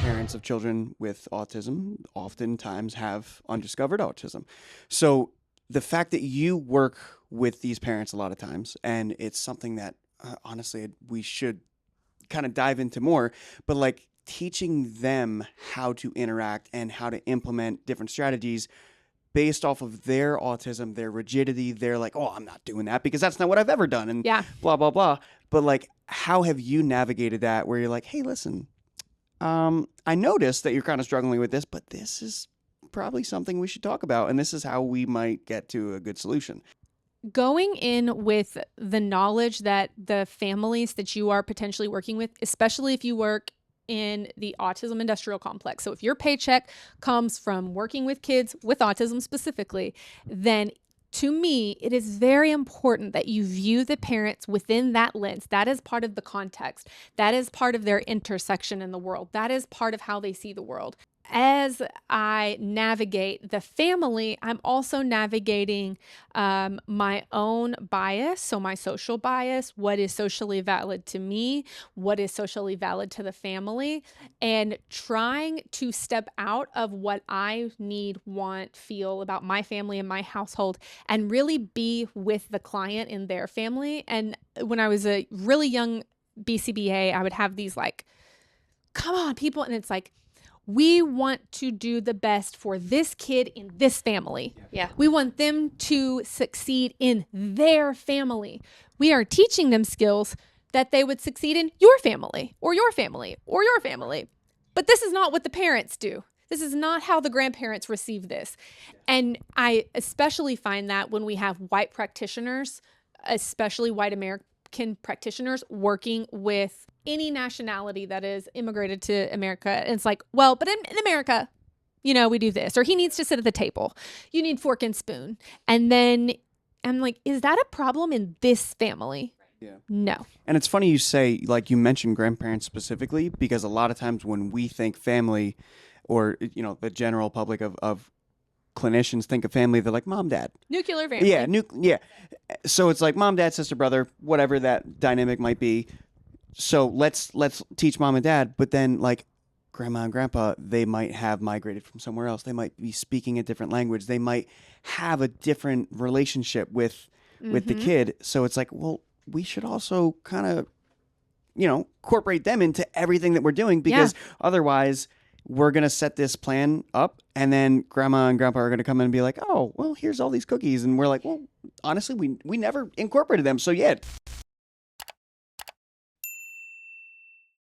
parents of children with autism oftentimes have undiscovered autism. So the fact that you work with these parents a lot of times, and it's something that honestly we should kind of dive into more, but like teaching them how to interact and how to implement different strategies based off of their autism, their rigidity. They're like, oh, I'm not doing that because that's not what I've ever done, and Yeah. blah, blah, blah. But like, how have you navigated that where you're like, hey, listen, I noticed that you're kind of struggling with this, but this is probably something we should talk about, and this is how we might get to a good solution. Going in with the knowledge that the families that you are potentially working with, especially if you work in the autism industrial complex. So if your paycheck comes from working with kids with autism specifically, then to me, it is very important that you view the parents within that lens. That is part of the context. That is part of their intersection in the world. That is part of how they see the world. As I navigate the family, I'm also navigating my own bias. So my social bias, what is socially valid to me, what is socially valid to the family, and trying to step out of what I need, want, feel about my family and my household, and really be with the client in their family. And when I was a really young BCBA, I would have these like, come on, people. And it's like, we want to do the best for this kid in this family. Yeah. We want them to succeed in their family. We are teaching them skills that they would succeed in your family or your family or your family. But this is not what the parents do. This is not how the grandparents receive this. And I especially find that when we have white practitioners, especially white American practitioners working with any nationality that is immigrated to America. And it's like, well, but in America, you know, we do this, or he needs to sit at the table. You need fork and spoon. And then I'm like, is that a problem in this family? Yeah. No. And it's funny you say, like you mentioned grandparents specifically, because a lot of times when we think family, or, you know, the general public of clinicians think of family, they're like mom, dad. Nuclear family. Yeah. Yeah. So it's like mom, dad, sister, brother, whatever that dynamic might be. So let's teach mom and dad, but then like grandma and grandpa, they might have migrated from somewhere else. They might be speaking a different language. They might have a different relationship with the kid. So it's like, well, we should also kind of, you know, incorporate them into everything that we're doing, because otherwise we're going to set this plan up and then grandma and grandpa are going to come in and be like, oh, well, here's all these cookies. And we're like, well, honestly, we never incorporated them. So yeah,